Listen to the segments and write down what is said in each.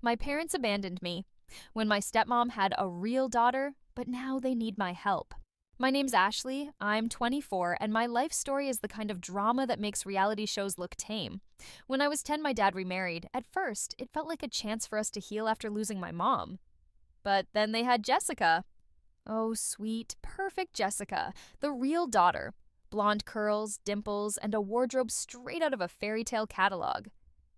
My parents abandoned me when my stepmom had a real daughter, but now they need my help. My name's Ashley, I'm 24, and my life story is the kind of drama that makes reality shows look tame. When I was 10, my dad remarried. At first, it felt like a chance for us to heal after losing my mom. But then they had Jessica. Oh, sweet, perfect Jessica, the real daughter. Blonde curls, dimples, and a wardrobe straight out of a fairy tale catalog.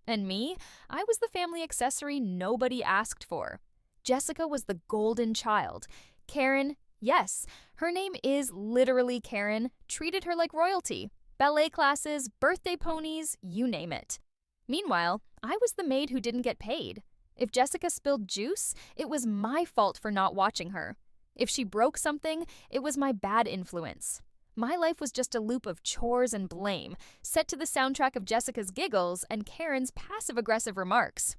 And me? I was the family accessory nobody asked for. Jessica was the golden child. Karen, yes, her name is literally Karen, treated her like royalty. Ballet classes, birthday ponies, you name it. Meanwhile, I was the maid who didn't get paid. If Jessica spilled juice, it was my fault for not watching her. If she broke something, it was my bad influence. My life was just a loop of chores and blame, set to the soundtrack of Jessica's giggles and Karen's passive-aggressive remarks.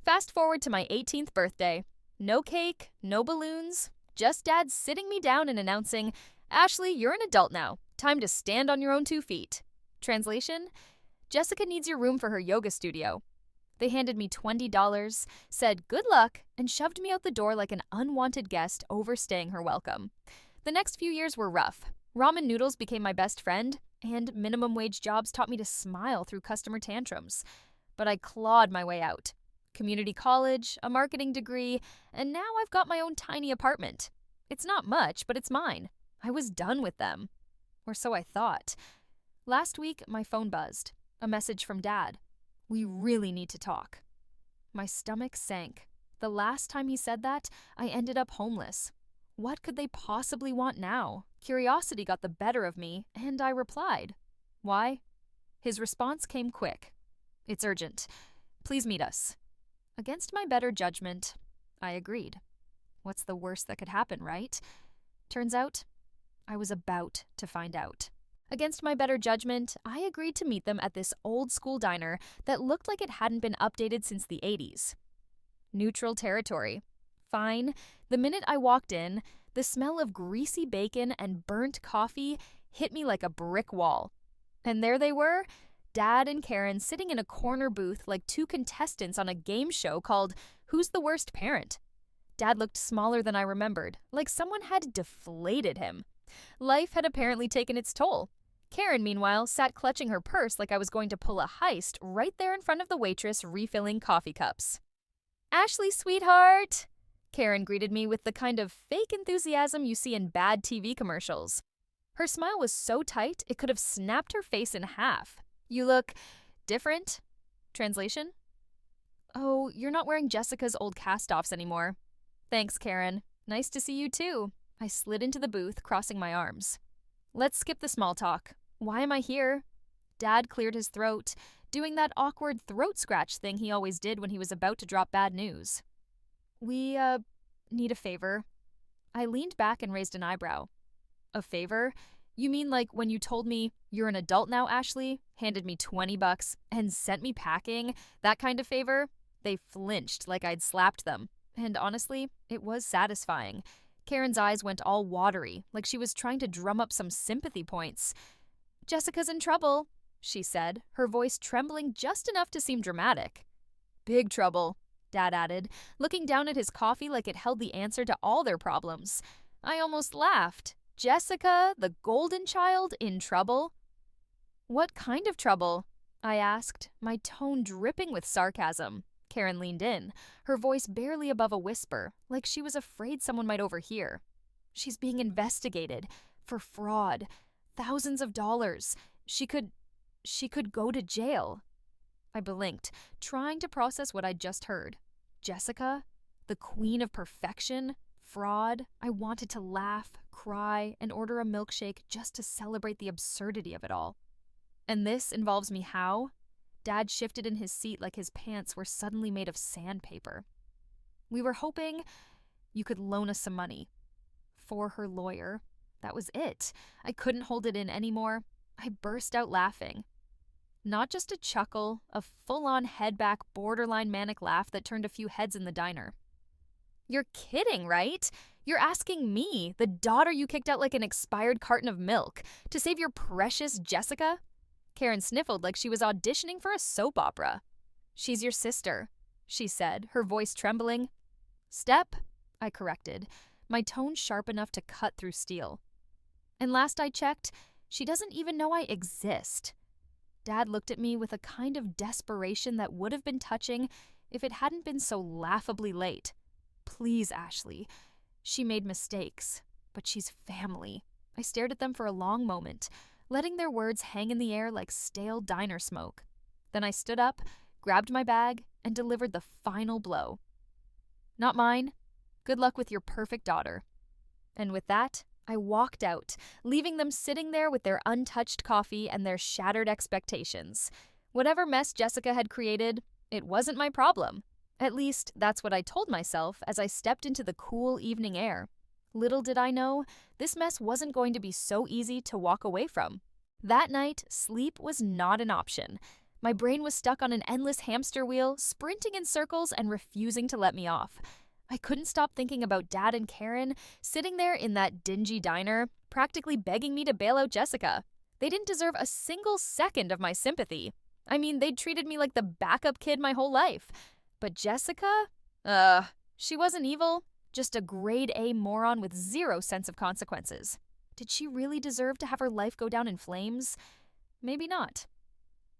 Fast forward to my 18th birthday. No cake, no balloons, just Dad sitting me down and announcing, "Ashley, you're an adult now. Time to stand on your own 2 feet." Translation? Jessica needs your room for her yoga studio. They handed me $20, said good luck, and shoved me out the door like an unwanted guest overstaying her welcome. The next few years were rough. Ramen noodles became my best friend, and minimum wage jobs taught me to smile through customer tantrums. But I clawed my way out. Community college, a marketing degree, and now I've got my own tiny apartment. It's not much, but it's mine. I was done with them. Or so I thought. Last week, my phone buzzed. A message from Dad. "We really need to talk." My stomach sank. The last time he said that, I ended up homeless. What could they possibly want now? Curiosity got the better of me, and I replied. Why? His response came quick. "It's urgent. Please meet us." Against my better judgment, I agreed. What's the worst that could happen, right? Turns out, I was about to find out. Against my better judgment, I agreed to meet them at this old-school diner that looked like it hadn't been updated since the 80s. Neutral territory. Fine. The minute I walked in, the smell of greasy bacon and burnt coffee hit me like a brick wall. And there they were, Dad and Karen sitting in a corner booth like 2 contestants on a game show called Who's the Worst Parent? Dad looked smaller than I remembered, like someone had deflated him. Life had apparently taken its toll. Karen, meanwhile, sat clutching her purse like I was going to pull a heist right there in front of the waitress refilling coffee cups. "Ashley, sweetheart!" Karen greeted me with the kind of fake enthusiasm you see in bad TV commercials. Her smile was so tight it could have snapped her face in half. "You look different." Translation? "Oh, you're not wearing Jessica's old cast-offs anymore." "Thanks, Karen. Nice to see you too." I slid into the booth, crossing my arms. "Let's skip the small talk. Why am I here?" Dad cleared his throat, doing that awkward throat scratch thing he always did when he was about to drop bad news. "We, need a favor." I leaned back and raised an eyebrow. "A favor? You mean like when you told me, 'You're an adult now, Ashley,' handed me $20, and sent me packing? That kind of favor?" They flinched like I'd slapped them. And honestly, it was satisfying. Karen's eyes went all watery, like she was trying to drum up some sympathy points. "Jessica's in trouble," she said, her voice trembling just enough to seem dramatic. "Big trouble," Dad added, looking down at his coffee like it held the answer to all their problems. I almost laughed. Jessica, the golden child, in trouble? "What kind of trouble?" I asked, my tone dripping with sarcasm. Karen leaned in, her voice barely above a whisper, like she was afraid someone might overhear. "She's being investigated for fraud. Thousands of dollars. She could go to jail." I blinked, trying to process what I'd just heard. Jessica? The queen of perfection? Fraud? I wanted to laugh, cry, and order a milkshake just to celebrate the absurdity of it all. "And this involves me how?" Dad shifted in his seat like his pants were suddenly made of sandpaper. "We were hoping you could loan us some money." For her lawyer. That was it. I couldn't hold it in anymore. I burst out laughing. Not just a chuckle, a full-on head-back, borderline manic laugh that turned a few heads in the diner. "You're kidding, right? You're asking me, the daughter you kicked out like an expired carton of milk, to save your precious Jessica?" Karen sniffled like she was auditioning for a soap opera. "She's your sister." she said, her voice trembling. Step, I corrected, my tone sharp enough to cut through steel. And last I checked, she doesn't even know I exist. Dad looked at me with a kind of desperation that would have been touching if it hadn't been so laughably late. Please, Ashley. She made mistakes, but she's family. I stared at them for a long moment, letting their words hang in the air like stale diner smoke. Then I stood up, grabbed my bag, and delivered the final blow. Not mine. Good luck with your perfect daughter. And with that, I walked out, leaving them sitting there with their untouched coffee and their shattered expectations. Whatever mess Jessica had created, it wasn't my problem. At least, that's what I told myself as I stepped into the cool evening air. Little did I know, this mess wasn't going to be so easy to walk away from. That night, sleep was not an option. My brain was stuck on an endless hamster wheel, sprinting in circles and refusing to let me off. I couldn't stop thinking about Dad and Karen sitting there in that dingy diner, practically begging me to bail out Jessica. They didn't deserve a single second of my sympathy. I mean, they'd treated me like the backup kid my whole life. But Jessica? She wasn't evil, just a grade A moron with zero sense of consequences. Did she really deserve to have her life go down in flames? Maybe not.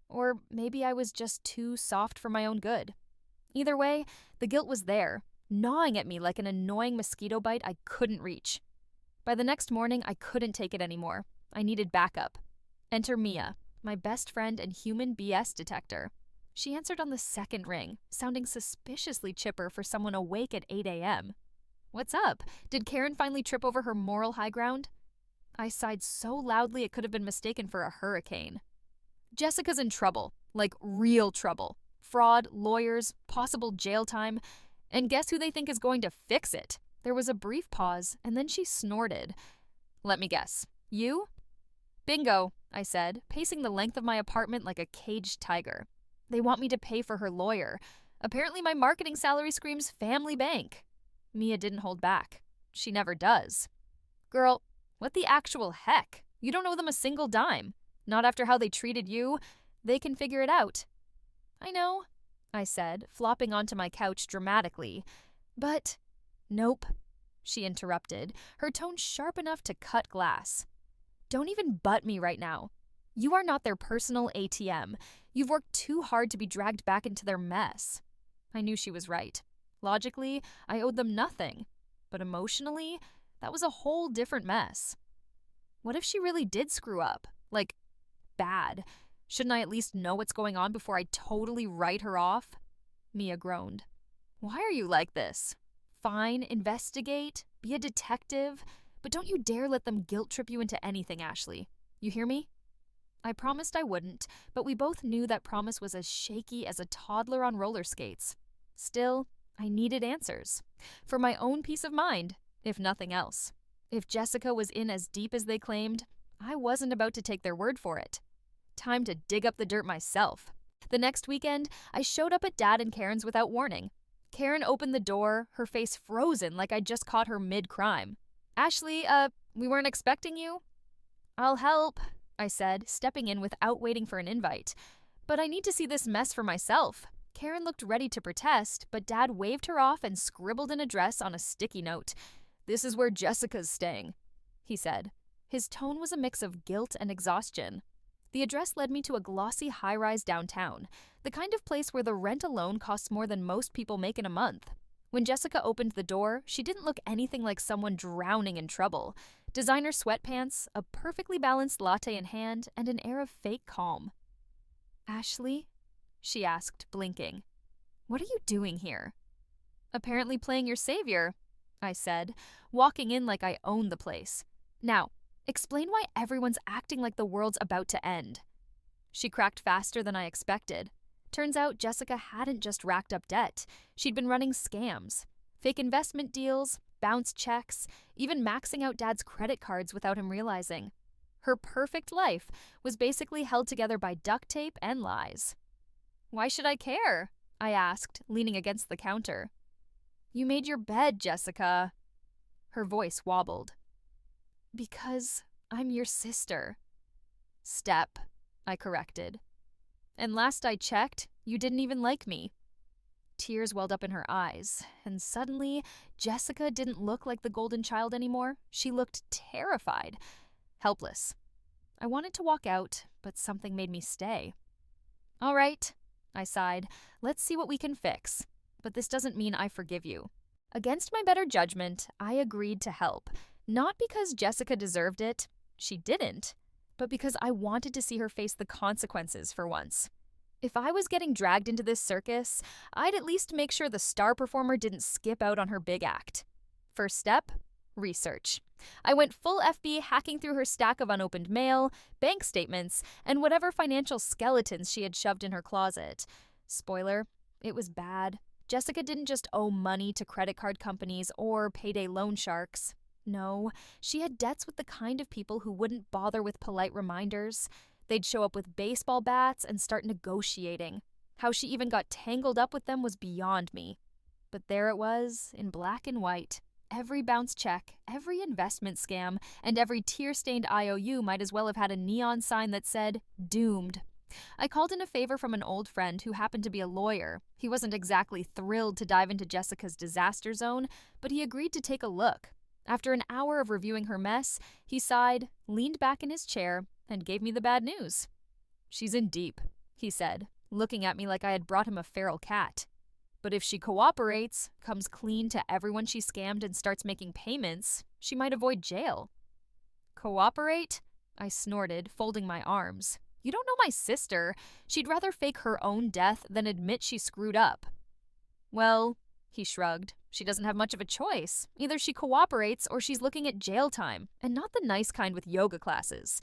Or maybe I was just too soft for my own good. Either way, the guilt was there, gnawing at me like an annoying mosquito bite I couldn't reach. By the next morning, I couldn't take it anymore. I needed backup. Enter Mia, my best friend and human BS detector. She answered on the second ring, sounding suspiciously chipper for someone awake at 8 a.m. What's up? Did Karen finally trip over her moral high ground? I sighed so loudly it could have been mistaken for a hurricane. Jessica's in trouble, like real trouble. Fraud, lawyers, possible jail time. And guess who they think is going to fix it? There was a brief pause, and then she snorted. Let me guess. You? Bingo, I said, pacing the length of my apartment like a caged tiger. They want me to pay for her lawyer. Apparently my marketing salary screams family bank. Mia didn't hold back. She never does. Girl, what the actual heck? You don't owe them a single dime. Not after how they treated you. They can figure it out. I know, I said, flopping onto my couch dramatically. But, nope, she interrupted, her tone sharp enough to cut glass. Don't even butt me right now. You are not their personal ATM. You've worked too hard to be dragged back into their mess. I knew she was right. Logically, I owed them nothing. But emotionally, that was a whole different mess. What if she really did screw up? Like, bad. Shouldn't I at least know what's going on before I totally write her off? Mia groaned. Why are you like this? Fine, investigate, be a detective, but don't you dare let them guilt trip you into anything, Ashley. You hear me? I promised I wouldn't, but we both knew that promise was as shaky as a toddler on roller skates. Still, I needed answers. For my own peace of mind, if nothing else. If Jessica was in as deep as they claimed, I wasn't about to take their word for it. Time to dig up the dirt myself. The next weekend, I showed up at Dad and Karen's without warning. Karen opened the door, her face frozen like I'd just caught her mid-crime. Ashley, we weren't expecting you? I'll help, I said, stepping in without waiting for an invite. But I need to see this mess for myself. Karen looked ready to protest, but Dad waved her off and scribbled an address on a sticky note. This is where Jessica's staying, he said. His tone was a mix of guilt and exhaustion. The address led me to a glossy high-rise downtown, the kind of place where the rent alone costs more than most people make in a month. When Jessica opened the door, she didn't look anything like someone drowning in trouble. Designer sweatpants, a perfectly balanced latte in hand, and an air of fake calm. Ashley? She asked, blinking. What are you doing here? Apparently playing your savior, I said, walking in like I owned the place. Now, explain why everyone's acting like the world's about to end. She cracked faster than I expected. Turns out Jessica hadn't just racked up debt. She'd been running scams. Fake investment deals, bounce checks, even maxing out Dad's credit cards without him realizing. Her perfect life was basically held together by duct tape and lies. Why should I care? I asked, leaning against the counter. You made your bed, Jessica. Her voice wobbled. Because I'm your sister. Step, I corrected. And last I checked, you didn't even like me. Tears welled up in her eyes, and suddenly, Jessica didn't look like the golden child anymore. She looked terrified, helpless. I wanted to walk out, but something made me stay. "All right," I sighed. "Let's see what we can fix. But this doesn't mean I forgive you." Against my better judgment, I agreed to help. Not because Jessica deserved it. She didn't. But because I wanted to see her face the consequences for once. If I was getting dragged into this circus, I'd at least make sure the star performer didn't skip out on her big act. First step, research. I went full FB, hacking through her stack of unopened mail, bank statements, and whatever financial skeletons she had shoved in her closet. Spoiler, it was bad. Jessica didn't just owe money to credit card companies or payday loan sharks. No, she had debts with the kind of people who wouldn't bother with polite reminders. They'd show up with baseball bats and start negotiating. How she even got tangled up with them was beyond me. But there it was, in black and white. Every bounce check, every investment scam, and every tear-stained IOU might as well have had a neon sign that said, "Doomed." I called in a favor from an old friend who happened to be a lawyer. He wasn't exactly thrilled to dive into Jessica's disaster zone, but he agreed to take a look. After an hour of reviewing her mess, he sighed, leaned back in his chair, and gave me the bad news. "She's in deep," he said, looking at me like I had brought him a feral cat. "But if she cooperates, comes clean to everyone she scammed, and starts making payments, she might avoid jail." "Cooperate?" I snorted, folding my arms. "You don't know my sister. She'd rather fake her own death than admit she screwed up." "Well," he shrugged, "she doesn't have much of a choice. Either she cooperates or she's looking at jail time, and not the nice kind with yoga classes."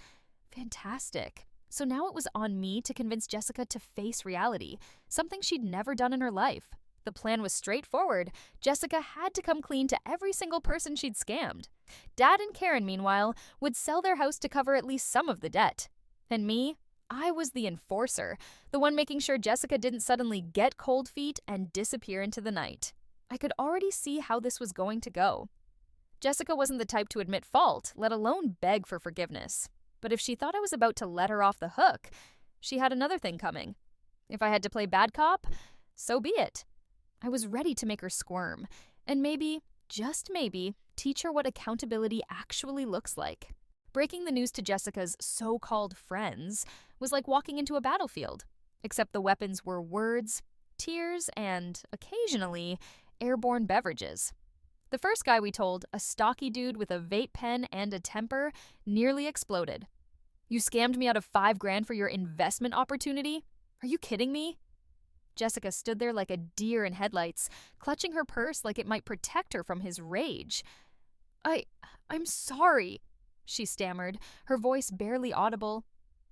Fantastic. So now it was on me to convince Jessica to face reality, something she'd never done in her life. The plan was straightforward. Jessica had to come clean to every single person she'd scammed. Dad and Karen, meanwhile, would sell their house to cover at least some of the debt. And me? I was the enforcer, the one making sure Jessica didn't suddenly get cold feet and disappear into the night. I could already see how this was going to go. Jessica wasn't the type to admit fault, let alone beg for forgiveness. But if she thought I was about to let her off the hook, she had another thing coming. If I had to play bad cop, so be it. I was ready to make her squirm, and maybe, just maybe, teach her what accountability actually looks like. Breaking the news to Jessica's so-called friends was like walking into a battlefield, except the weapons were words, tears, and, occasionally, airborne beverages. The first guy we told, a stocky dude with a vape pen and a temper, nearly exploded. "You scammed me out of $5,000 for your investment opportunity? Are you kidding me?" Jessica stood there like a deer in headlights, clutching her purse like it might protect her from his rage. I'm sorry," she stammered, her voice barely audible.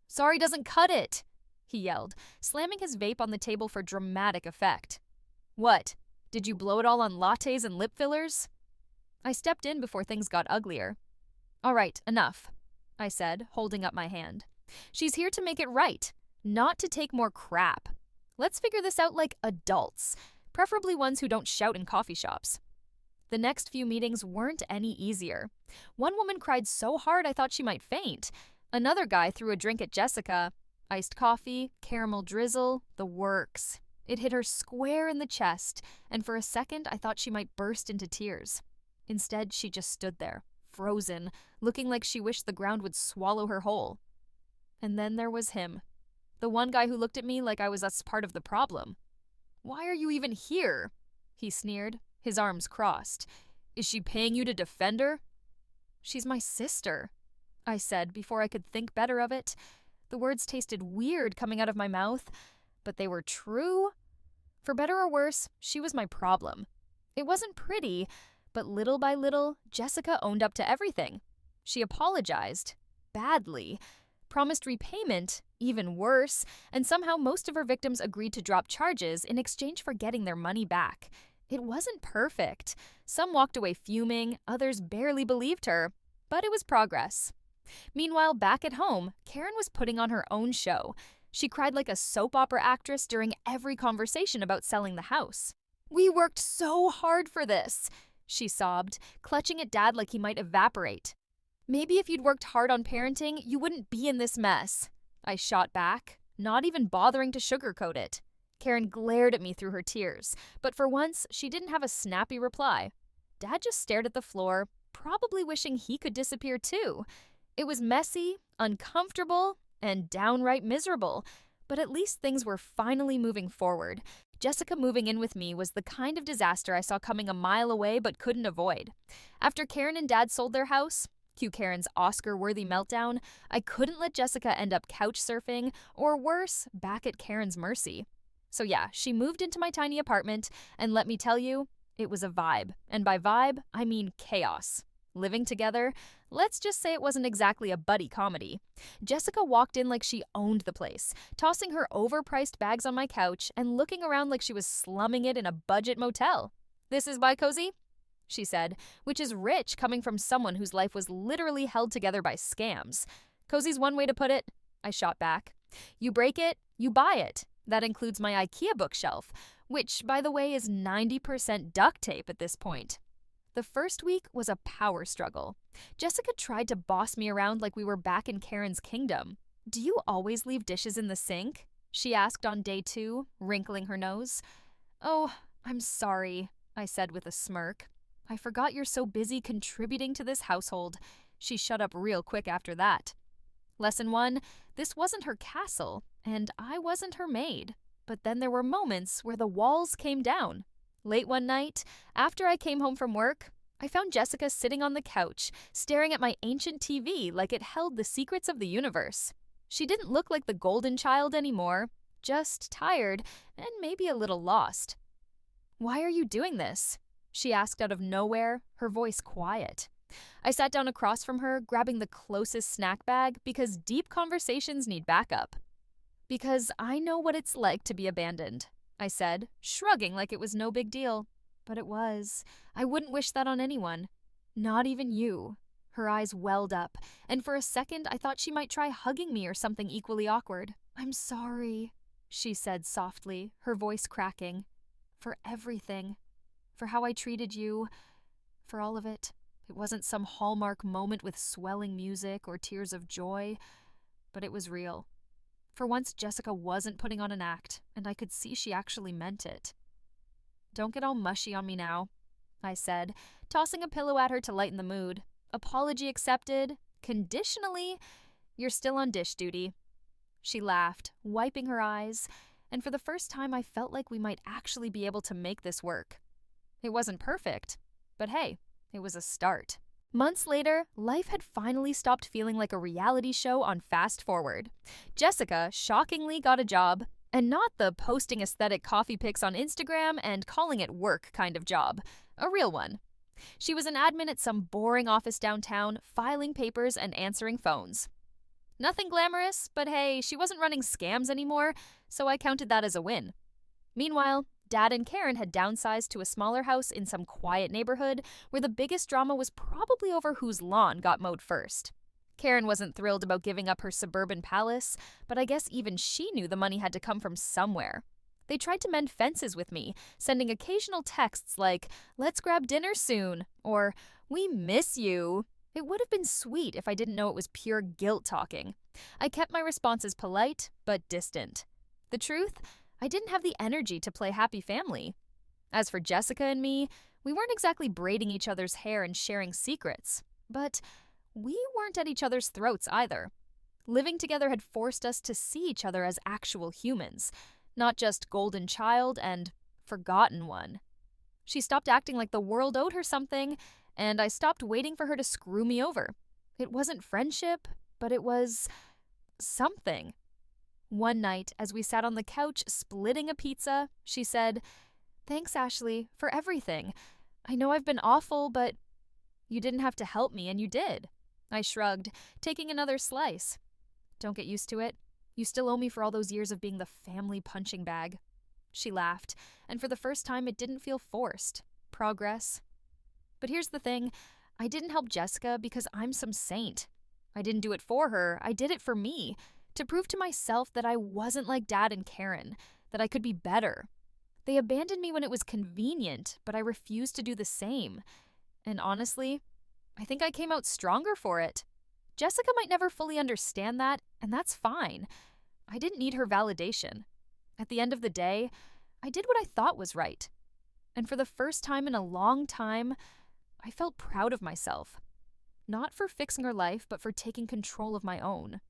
"Sorry doesn't cut it," he yelled, slamming his vape on the table for dramatic effect. "What? Did you blow it all on lattes and lip fillers?" I stepped in before things got uglier. "All right, enough," I said, holding up my hand. "She's here to make it right, not to take more crap. Let's figure this out like adults, preferably ones who don't shout in coffee shops." The next few meetings weren't any easier. One woman cried so hard I thought she might faint. Another guy threw a drink at Jessica. Iced coffee, caramel drizzle, the works. It hit her square in the chest, and for a second I thought she might burst into tears. Instead, she just stood there, frozen, looking like she wished the ground would swallow her whole. And then there was him. The one guy who looked at me like I was a part of the problem. "Why are you even here?" he sneered, his arms crossed. "Is she paying you to defend her?" "She's my sister," I said before I could think better of it. The words tasted weird coming out of my mouth, but they were true. For better or worse, she was my problem. It wasn't pretty, but little by little, Jessica owned up to everything. She apologized, badly, promised repayment, even worse, and somehow most of her victims agreed to drop charges in exchange for getting their money back. It wasn't perfect. Some walked away fuming, others barely believed her, but it was progress. Meanwhile, back at home, Karen was putting on her own show. She cried like a soap opera actress during every conversation about selling the house. "We worked so hard for this," she sobbed, clutching at Dad like he might evaporate. "Maybe if you'd worked hard on parenting, you wouldn't be in this mess," I shot back, not even bothering to sugarcoat it. Karen glared at me through her tears, but for once, she didn't have a snappy reply. Dad just stared at the floor, probably wishing he could disappear too. It was messy, uncomfortable, and downright miserable, but at least things were finally moving forward. Jessica moving in with me was the kind of disaster I saw coming a mile away but couldn't avoid. After Karen and Dad sold their house, cue Karen's Oscar-worthy meltdown, I couldn't let Jessica end up couch surfing, or worse, back at Karen's mercy. So yeah, she moved into my tiny apartment, and let me tell you, it was a vibe. And by vibe, I mean chaos. Living together, let's just say it wasn't exactly a buddy comedy. Jessica walked in like she owned the place, tossing her overpriced bags on my couch and looking around like she was slumming it in a budget motel. "This is my cozy?" she said, which is rich coming from someone whose life was literally held together by scams. "Cozy's one way to put it," I shot back. "You break it, you buy it. That includes my IKEA bookshelf, which, by the way, is 90% duct tape at this point." The first week was a power struggle. Jessica tried to boss me around like we were back in Karen's kingdom. "Do you always leave dishes in the sink?" she asked on day 2, wrinkling her nose. "Oh, I'm sorry," I said with a smirk. "I forgot you're so busy contributing to this household." She shut up real quick after that. Lesson 1, this wasn't her castle, and I wasn't her maid. But then there were moments where the walls came down. Late one night, after I came home from work, I found Jessica sitting on the couch, staring at my ancient TV like it held the secrets of the universe. She didn't look like the golden child anymore, just tired and maybe a little lost. "Why are you doing this?" she asked out of nowhere, her voice quiet. I sat down across from her, grabbing the closest snack bag because deep conversations need backup. "Because I know what it's like to be abandoned," I said, shrugging like it was no big deal. But it was. I wouldn't wish that on anyone. Not even you. Her eyes welled up, and for a second I thought she might try hugging me or something equally awkward. "I'm sorry," she said softly, her voice cracking. "For everything. For how I treated you. For all of it. It wasn't some Hallmark moment with swelling music or tears of joy, but it was real. For once, Jessica wasn't putting on an act, and I could see she actually meant it." "Don't get all mushy on me now," I said, tossing a pillow at her to lighten the mood. "Apology accepted. Conditionally, you're still on dish duty." She laughed, wiping her eyes, and for the first time I felt like we might actually be able to make this work. It wasn't perfect, but hey, it was a start. Months later, life had finally stopped feeling like a reality show on fast forward. Jessica shockingly got a job, and not the posting aesthetic coffee pics on Instagram and calling it work kind of job, a real one. She was an admin at some boring office downtown, filing papers and answering phones. Nothing glamorous, but hey, she wasn't running scams anymore, so I counted that as a win. Meanwhile, Dad and Karen had downsized to a smaller house in some quiet neighborhood where the biggest drama was probably over whose lawn got mowed first. Karen wasn't thrilled about giving up her suburban palace, but I guess even she knew the money had to come from somewhere. They tried to mend fences with me, sending occasional texts like, "Let's grab dinner soon," or "We miss you." It would have been sweet if I didn't know it was pure guilt talking. I kept my responses polite, but distant. The truth? I didn't have the energy to play happy family. As for Jessica and me, we weren't exactly braiding each other's hair and sharing secrets, but we weren't at each other's throats either. Living together had forced us to see each other as actual humans, not just golden child and forgotten one. She stopped acting like the world owed her something, and I stopped waiting for her to screw me over. It wasn't friendship, but it was something. One night, as we sat on the couch splitting a pizza, she said, "Thanks, Ashley, for everything. I know I've been awful, but you didn't have to help me, and you did." I shrugged, taking another slice. "Don't get used to it. You still owe me for all those years of being the family punching bag." She laughed, and for the first time it didn't feel forced. Progress. But here's the thing, I didn't help Jessica because I'm some saint. I didn't do it for her, I did it for me. To prove to myself that I wasn't like Dad and Karen, that I could be better. They abandoned me when it was convenient, but I refused to do the same. And honestly, I think I came out stronger for it. Jessica might never fully understand that, and that's fine. I didn't need her validation. At the end of the day, I did what I thought was right. And for the first time in a long time, I felt proud of myself. Not for fixing her life, but for taking control of my own.